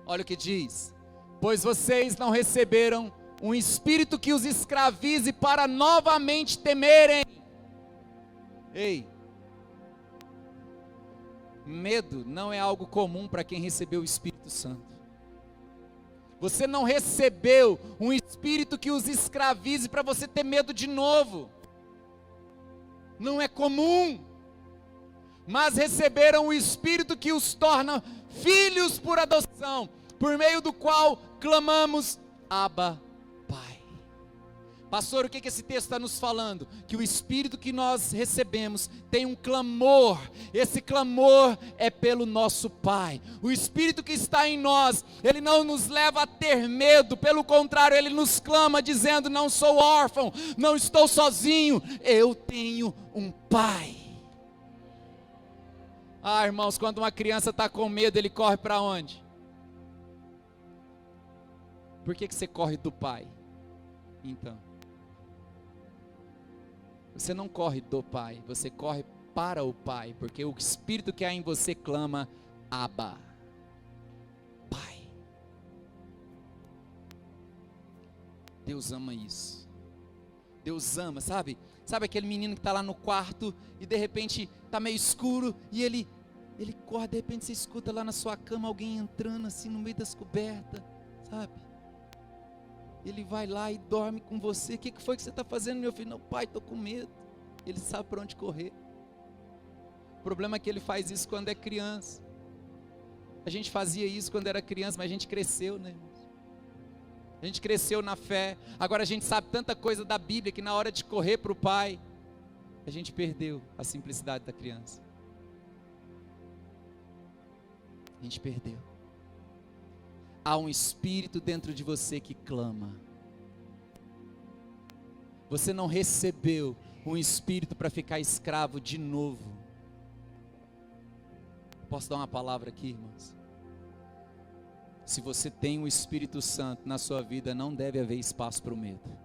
Olha o que diz. Pois vocês não receberam um espírito que os escravize para novamente temerem. Ei, medo não é algo comum para quem recebeu o Espírito Santo. Você não recebeu um espírito que os escravize para você ter medo de novo. Não é comum. Mas receberam o Espírito que os torna filhos por adoção, por meio do qual clamamos, Abba, Pai. Pastor, o que esse texto está nos falando? Que o Espírito que nós recebemos tem um clamor, esse clamor é pelo nosso Pai. O Espírito que está em nós, ele não nos leva a ter medo, pelo contrário, ele nos clama dizendo, não sou órfão, não estou sozinho, eu tenho um Pai. Ah, irmãos, quando uma criança está com medo, ele corre para onde? Por que você corre do pai? Então, você não corre do pai, você corre para o pai, porque o Espírito que há em você clama, Abba, Pai. Deus ama isso. Deus ama, sabe? Sabe aquele menino que está lá no quarto e de repente está meio escuro e ele corre, de repente você escuta lá na sua cama alguém entrando assim no meio das cobertas, sabe? Ele vai lá e dorme com você. O que foi que você está fazendo, meu filho? Não, pai, estou com medo. Ele sabe para onde correr. O problema é que ele faz isso quando é criança. A gente fazia isso quando era criança, mas a gente cresceu, né? A gente cresceu na fé. Agora a gente sabe tanta coisa da Bíblia que na hora de correr para o pai, a gente perdeu a simplicidade da criança. A gente perdeu. há um espírito dentro de você que clama. Você não recebeu um espírito para ficar escravo de novo. Posso dar uma palavra aqui, irmãos? Se você tem o Espírito Santo na sua vida, não deve haver espaço para o medo.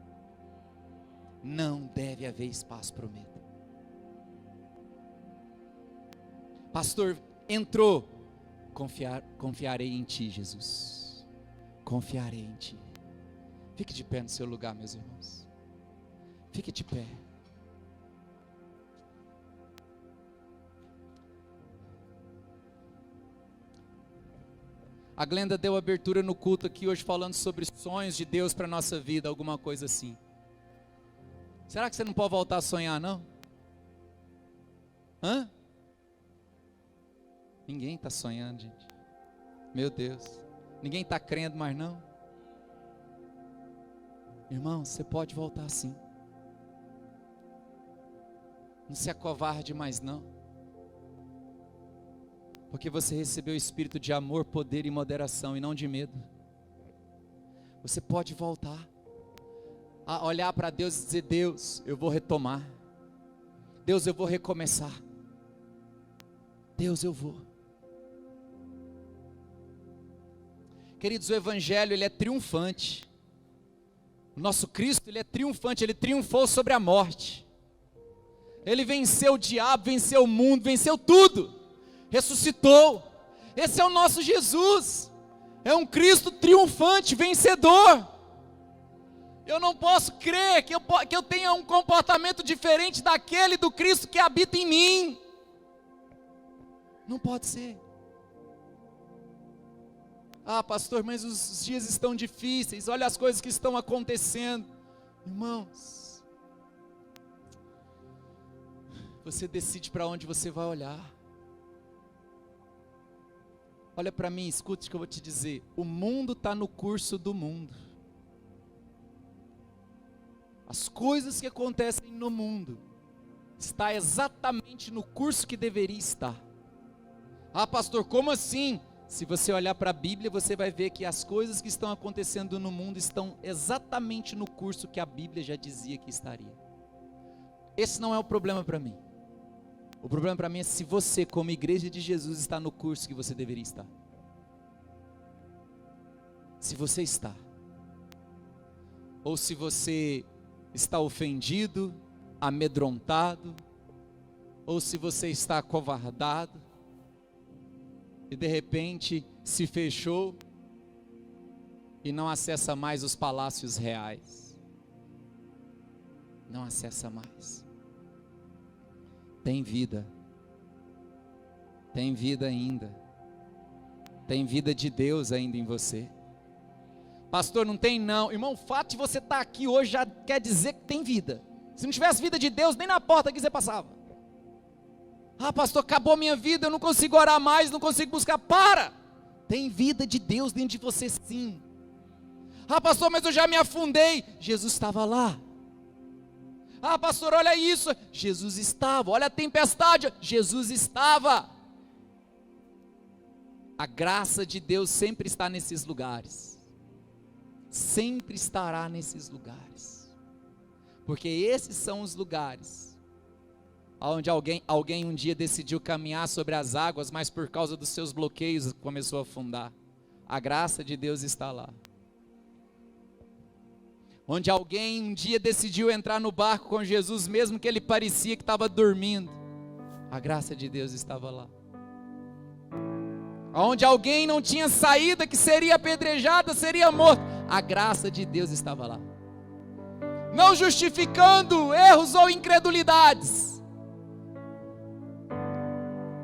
Não deve haver espaço para o medo. Pastor, entrou. Confiarei em Ti, Jesus. Confiarei em Ti. Fique de pé no seu lugar, meus irmãos. Fique de pé. A Glenda deu abertura no culto aqui hoje falando sobre sonhos de Deus para a nossa vida, alguma coisa assim. Será que você não pode voltar a sonhar, não? Hã? Ninguém está sonhando, gente. Meu Deus. Ninguém está crendo mais não? Irmão, você pode voltar sim. Não se acovarde mais não. Porque você recebeu o espírito de amor, poder e moderação e não de medo. Você pode voltar a olhar para Deus e dizer: Deus, eu vou retomar. Deus, eu vou recomeçar. Deus, eu vou. Queridos, o Evangelho, ele é triunfante. O nosso Cristo, ele é triunfante, ele triunfou sobre a morte. Ele venceu o diabo, venceu o mundo, venceu tudo. Ressuscitou. Esse é o nosso Jesus. É um Cristo triunfante, vencedor. Eu não posso crer que eu tenha um comportamento diferente daquele do Cristo que habita em mim. Não pode ser. Ah, pastor, mas os dias estão difíceis. Olha as coisas que estão acontecendo. Irmãos, você decide para onde você vai olhar. Olha para mim, escute o que eu vou te dizer. O mundo está no curso do mundo. As coisas que acontecem no mundo está exatamente no curso que deveria estar. Ah, pastor, como assim? Se você olhar para a Bíblia, você vai ver que as coisas que estão acontecendo no mundo estão exatamente no curso que a Bíblia já dizia que estaria. Esse não é o problema para mim. O problema para mim é se você, como igreja de Jesus, está no curso que você deveria estar. Se você está. Ou se você está ofendido, amedrontado, ou se você está acovardado, e de repente se fechou, e não acessa mais os palácios reais. Não acessa mais. Tem vida. Tem vida ainda. Tem vida de Deus ainda em você. Pastor, não tem não. Irmão, o fato de você estar aqui hoje já quer dizer que tem vida. Se não tivesse vida de Deus, nem na porta aqui você passava. Ah, pastor, acabou a minha vida, eu não consigo orar mais, não consigo buscar. Para! Tem vida de Deus dentro de você sim. Ah, pastor, mas eu já me afundei. Jesus estava lá. Ah, pastor, olha isso. Jesus estava. Olha a tempestade. Jesus estava. A graça de Deus sempre está nesses lugares. Sempre estará nesses lugares. Porque esses são os lugares onde alguém um dia decidiu caminhar sobre as águas, mas por causa dos seus bloqueios começou a afundar. A graça de Deus está lá. Onde alguém um dia decidiu entrar no barco com Jesus, mesmo que ele parecia que estava dormindo, a graça de Deus estava lá. Onde alguém não tinha saída, que seria apedrejado, seria morto, a graça de Deus estava lá. Não justificando erros ou incredulidades,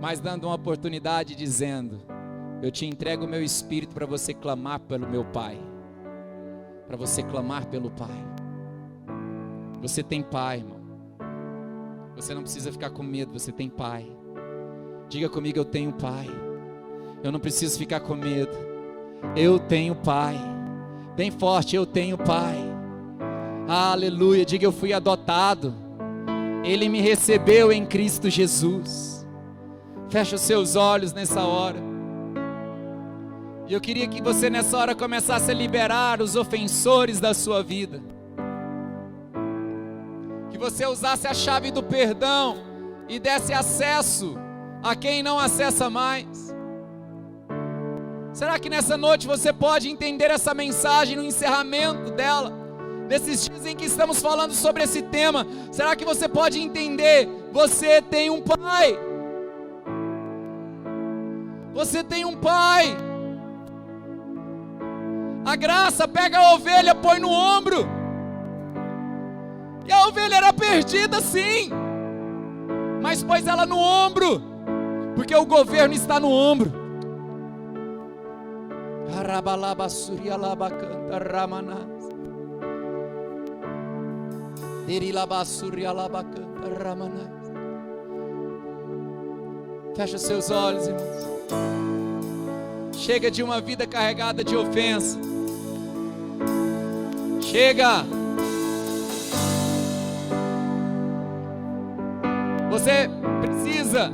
mas dando uma oportunidade dizendo: eu te entrego o meu espírito para você clamar pelo meu Pai. Para você clamar pelo Pai. Você tem Pai, irmão. Você não precisa ficar com medo, você tem Pai. Diga comigo: eu tenho Pai. Eu não preciso ficar com medo. Eu tenho Pai. Bem forte: eu tenho Pai. Aleluia. Diga: eu fui adotado. Ele me recebeu em Cristo Jesus. Fecha os seus olhos nessa hora. E eu queria que você nessa hora começasse a liberar os ofensores da sua vida. Que você usasse a chave do perdão e desse acesso a quem não acessa mais. Será que nessa noite você pode entender essa mensagem no encerramento dela? Nesses dias em que estamos falando sobre esse tema, será que você pode entender? Você tem um pai. Você tem um pai. A graça pega a ovelha, põe no ombro. E a ovelha era perdida, sim, mas pôs ela no ombro, porque o governo está no ombro. Fecha seus olhos, irmãos. Chega de uma vida carregada de ofensa. Chega. Você precisa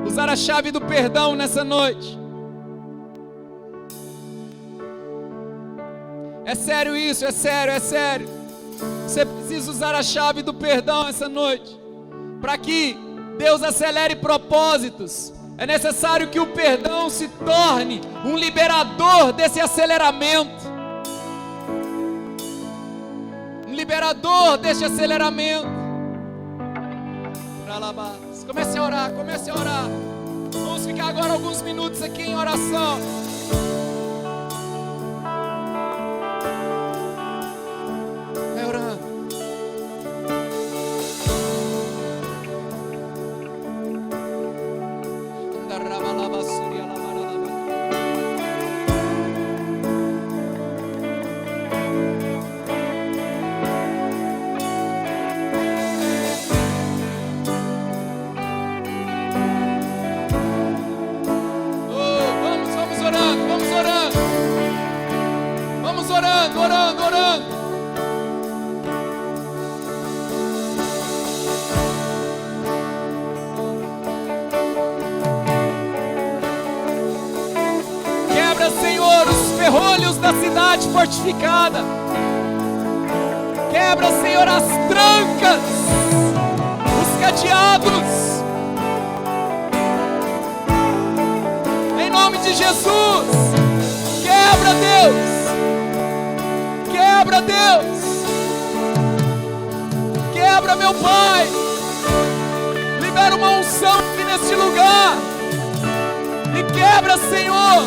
usar a chave do perdão nessa noite. É sério isso, é sério, é sério. Você precisa usar a chave do perdão essa noite, para que Deus acelere propósitos. É necessário que o perdão se torne um liberador desse aceleramento. Um liberador desse aceleramento. Comece a orar, comece a orar. Vamos ficar agora alguns minutos aqui em oração. Vai orando. Orando. Quebra, Senhor, os ferrolhos da cidade fortificada. Quebra, Senhor, as trancas, os cadeados. Em nome de Jesus. Quebra, Deus. Quebra, Deus. Quebra, meu Pai. Libera uma unção aqui neste lugar. E quebra, Senhor.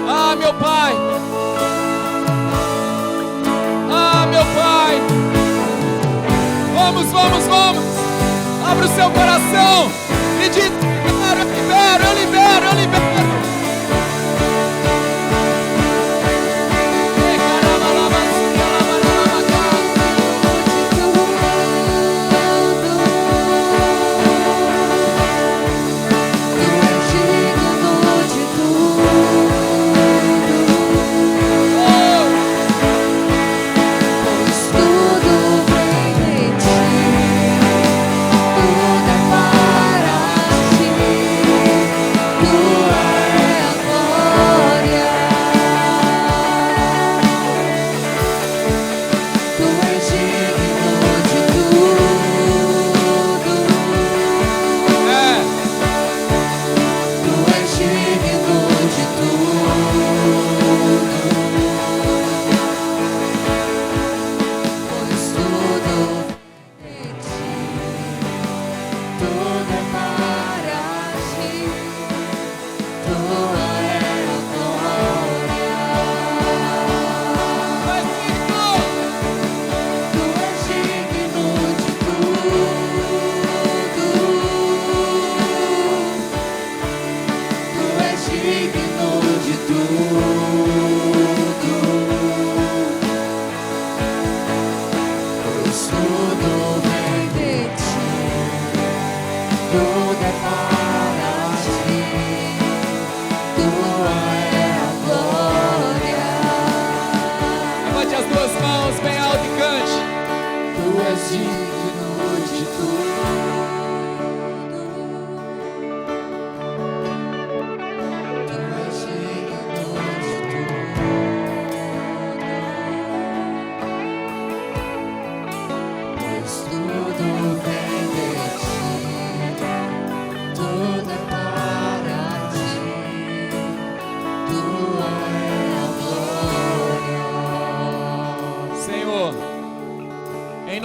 Ah, meu Pai. Ah, meu Pai. Vamos. Abra o seu coração e diz: eu libero.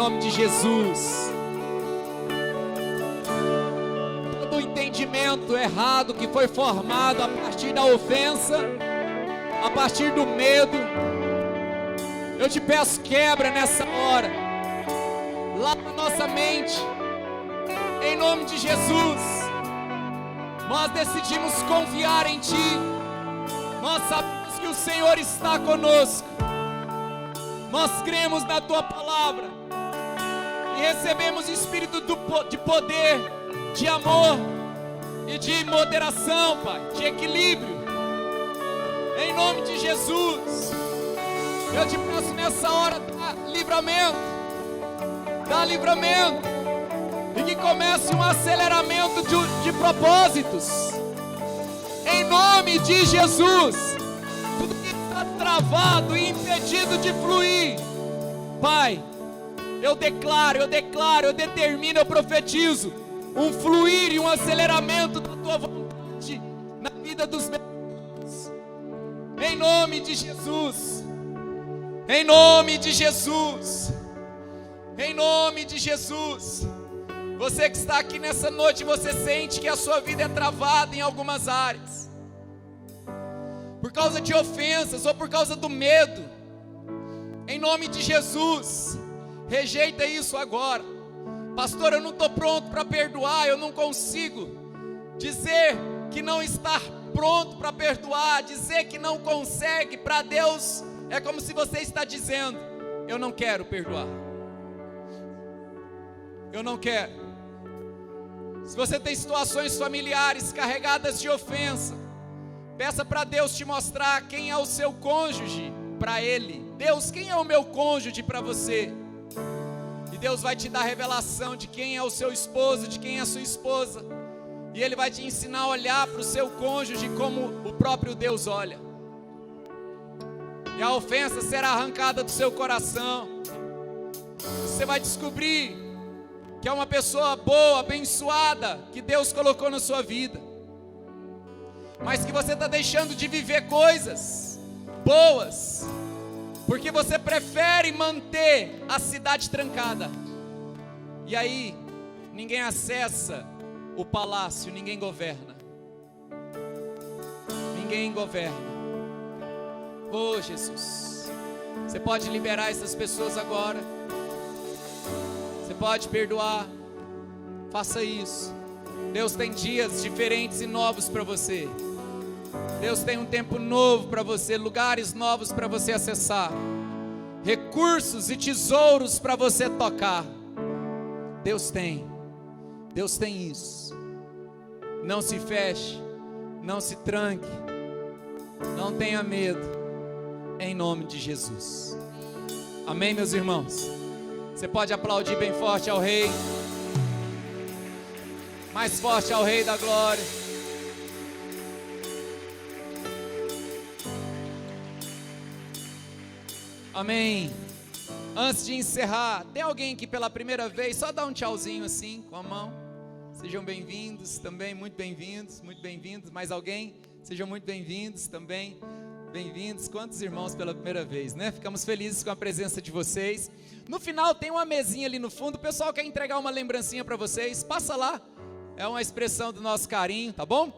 nome de Jesus. Todo entendimento errado que foi formado a partir da ofensa, a partir do medo, eu te peço, quebra nessa hora, lá na nossa mente, em nome de Jesus. Nós decidimos confiar em Ti, nós sabemos que o Senhor está conosco, nós cremos na Tua palavra, e recebemos o Espírito de poder, de amor, e de moderação, Pai, de equilíbrio, em nome de Jesus. Eu te peço nessa hora, dá livramento, e que comece um aceleramento de propósitos, em nome de Jesus. Tudo que está travado e impedido de fluir, Pai, eu declaro, eu determino, eu profetizo um fluir e um aceleramento da Tua vontade na vida dos meus irmãos, em nome de Jesus, em nome de Jesus, em nome de Jesus. Você que está aqui nessa noite, você sente que a sua vida é travada em algumas áreas, por causa de ofensas ou por causa do medo, em nome de Jesus, rejeita isso agora. Pastor, eu não estou pronto para perdoar, eu não consigo. Dizer que não está pronto para perdoar, dizer que não consegue, para Deus é como se você está dizendo: eu não quero perdoar, eu não quero. Se você tem situações familiares carregadas de ofensa, peça para Deus te mostrar quem é o seu cônjuge para Ele. Deus, quem é o meu cônjuge para você? E Deus vai te dar revelação de quem é o seu esposo, de quem é a sua esposa, e Ele vai te ensinar a olhar para o seu cônjuge como o próprio Deus olha, e a ofensa será arrancada do seu coração. Você vai descobrir que é uma pessoa boa, abençoada, que Deus colocou na sua vida, mas que você está deixando de viver coisas boas, porque você prefere manter a cidade trancada, e aí ninguém acessa o palácio, ninguém governa. Oh Jesus, você pode liberar essas pessoas agora, você pode perdoar, faça isso. Deus tem dias diferentes e novos para você, Deus tem um tempo novo para você, lugares novos para você acessar, recursos e tesouros para você tocar. Deus tem isso. Não se feche, não se tranque, não tenha medo, em nome de Jesus. Amém, meus irmãos? Você pode aplaudir bem forte ao Rei, mais forte ao Rei da Glória. Amém. Antes de encerrar, tem alguém que pela primeira vez, só dá um tchauzinho assim, com a mão. Sejam bem-vindos também, muito bem-vindos, muito bem-vindos. Mais alguém? Sejam muito bem-vindos também, bem-vindos. Quantos irmãos pela primeira vez, né? Ficamos felizes com a presença de vocês. No final tem uma mesinha ali no fundo, o pessoal quer entregar uma lembrancinha para vocês, passa lá. É uma expressão do nosso carinho, tá bom?